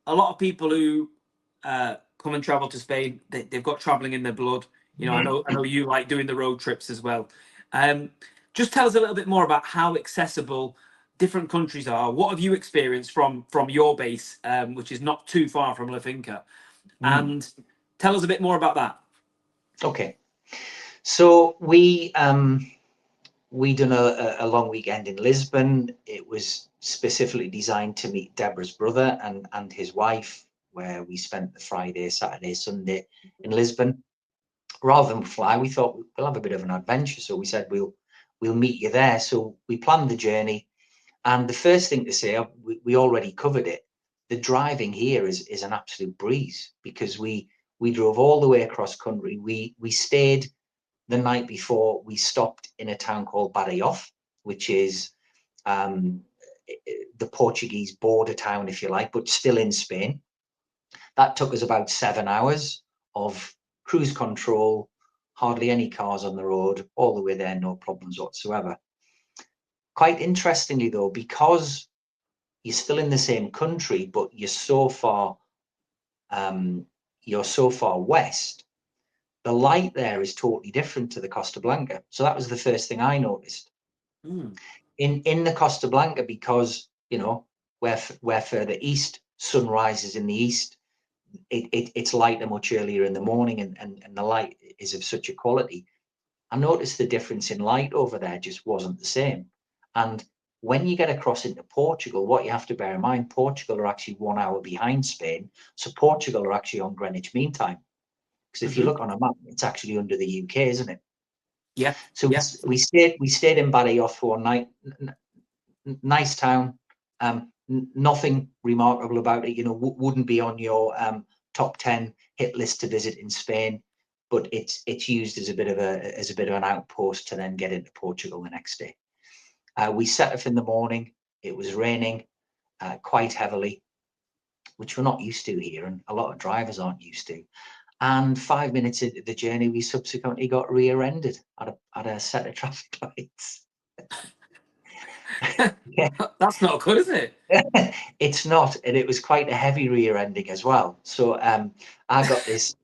a lot of people who come and travel to Spain, they've got traveling in their blood. You know, I know you like doing the road trips as well. Um, just tell us a little bit more about how accessible different countries are. What have you experienced from your base, which is not too far from La Finca, and tell us a bit more about that. Okay, so we done a long weekend in Lisbon. It was specifically designed to meet Deborah's brother and his wife, where we spent the Friday, Saturday, Sunday in Lisbon. Rather than fly, we thought we'll have a bit of an adventure. So we said we'll meet you there. So we planned the journey. And the first thing to say, we already covered it. The driving here is an absolute breeze, because we drove all the way across country. We stayed the night before. We stopped in a town called Badajoz, which is the Portuguese border town, if you like, but still in Spain. That took us about 7 hours of cruise control, hardly any cars on the road, all the way there, no problems whatsoever. Quite interestingly, though, because you're still in the same country, but you're so far west, the light there is totally different to the Costa Blanca. So that was the first thing I noticed. In the Costa Blanca, because we're further east, sun rises in the east. It's lighter much earlier in the morning, and the light is of such a quality. I noticed the difference in light over there just wasn't the same. And when you get across into Portugal, what you have to bear in mind, Portugal are actually 1 hour behind Spain. So Portugal are actually on Greenwich Mean Time. Because if you look on a map, it's actually under the UK, isn't it? Yeah. So Yeah. we stayed in Badajoz for one night. Nice town. Nothing remarkable about it. Wouldn't be on your top 10 hit list to visit in Spain, but it's used as a bit of an outpost to then get into Portugal the next day. We set off in the morning. It was raining quite heavily, which we're not used to here, and a lot of drivers aren't used to. And 5 minutes into the journey, we subsequently got rear-ended at a set of traffic lights. Yeah. That's not good, is it? It's not, and it was quite a heavy rear ending as well. So I got this.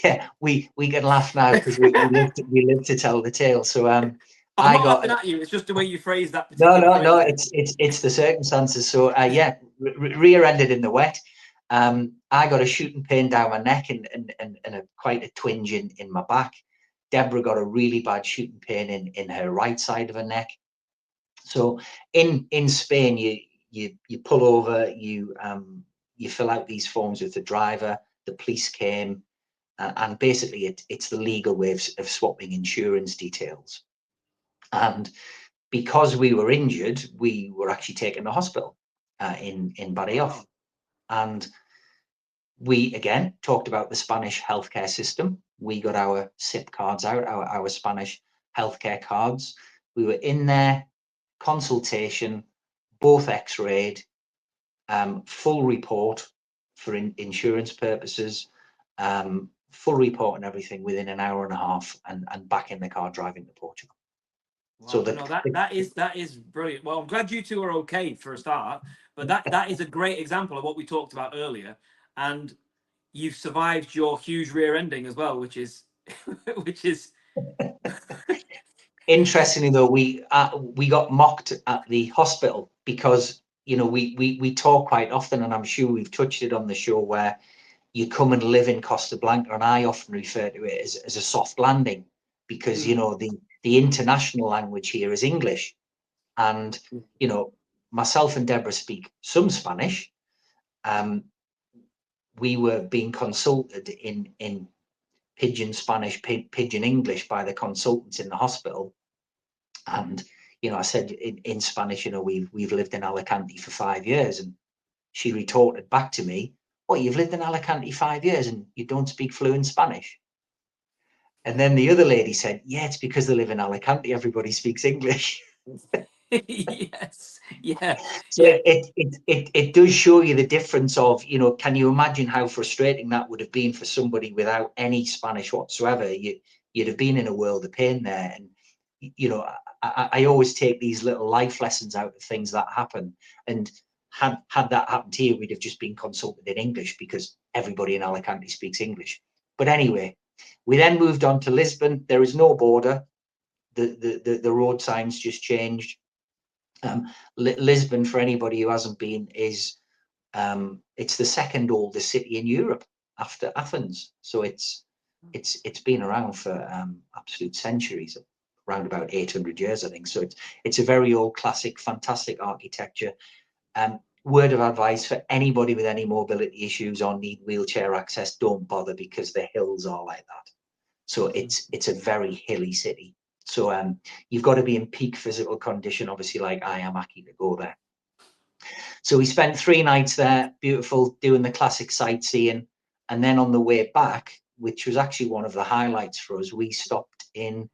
Yeah, we can laugh now because we live to tell the tale. So I'm I not got laughing at you. It's just the way you phrase that no, particular no, no. phrase. It's the circumstances. So yeah, rear ended in the wet. I got a shooting pain down my neck and quite a twinge in my back. Deborah got a really bad shooting pain in her right side of her neck. So in Spain, you pull over, you fill out these forms with the driver. The police came, and basically it's the legal way of swapping insurance details. And because we were injured, we were actually taken to hospital in Badajoz. Wow. And we again talked about the Spanish healthcare system. We got our SIP cards out, our Spanish healthcare cards. We were in there, consultation, both x-rayed, full report for insurance purposes, full report and everything within an hour and a half, and back in the car driving to Portugal. Wow. So No, that is brilliant. Well, I'm glad you two are okay for a start, but that is a great example of what we talked about earlier, and you've survived your huge rear ending as well, which is which is interestingly though, we got mocked at the hospital because we talk quite often, and I'm sure we've touched it on the show, where you come and live in Costa Blanca, and I often refer to it as a soft landing, because the international language here is English, and myself and Deborah speak some Spanish. We were being consulted in pidgin Spanish, pidgin English by the consultants in the hospital. And, I said in Spanish, we've lived in Alicante for 5 years. And she retorted back to me, "Oh, you've lived in Alicante 5 years and you don't speak fluent Spanish?" And then the other lady said, "Yeah, it's because they live in Alicante. Everybody speaks English." yes, yeah, So yeah. it does show you the difference of, can you imagine how frustrating that would have been for somebody without any Spanish whatsoever? You'd have been in a world of pain there. And, I always take these little life lessons out of things that happen. And had that happened here, we'd have just been consulted in English because everybody in Alicante speaks English. But anyway, we then moved on to Lisbon. There is no border. The road signs just changed. Lisbon, for anybody who hasn't been, is it's the second oldest city in Europe after Athens. So it's been around for absolute centuries, around about 800 years, I think. So it's a very old, classic, fantastic architecture. Word of advice for anybody with any mobility issues or need wheelchair access, don't bother, because the hills are like that. So it's a very hilly city. So you've got to be in peak physical condition, obviously, like I am, Aki, to go there. So we spent 3 nights there, beautiful, doing the classic sightseeing. And then on the way back, which was actually one of the highlights for us, we stopped in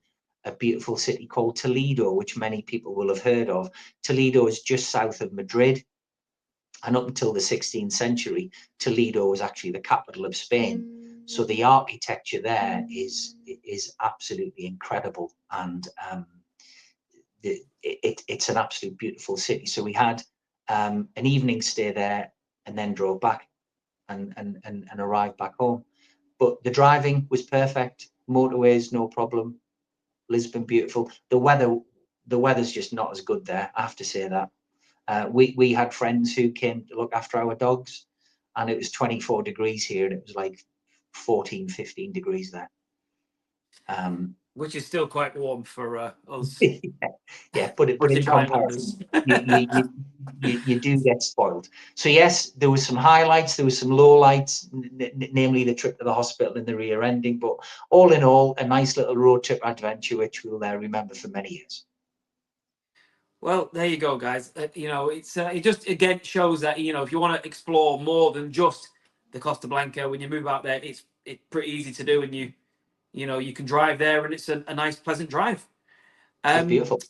a beautiful city called Toledo, which many people will have heard of. Toledo is just south of Madrid. And up until the 16th century, Toledo was actually the capital of Spain. So the architecture there is absolutely incredible. And it's an absolute beautiful city. So we had an evening stay there and then drove back and arrived back home. But the driving was perfect. Motorways, no problem. Lisbon, beautiful. The weather's just not as good there, I have to say that. We had friends who came to look after our dogs, and it was 24 degrees here, and it was like 14, 15 degrees there. Which is still quite warm for us. Yeah, but in comparison, you do get spoiled. So yes, there was some highlights, there was some lowlights, namely the trip to the hospital and the rear ending. But all in all, a nice little road trip adventure, which we'll remember for many years. Well, there you go, guys. You know, it's it just again shows that, you know, if you want to explore more than just the Costa Blanca, when you move out there, it's pretty easy to do, and you know, you can drive there, and it's a nice, pleasant drive. It's beautiful.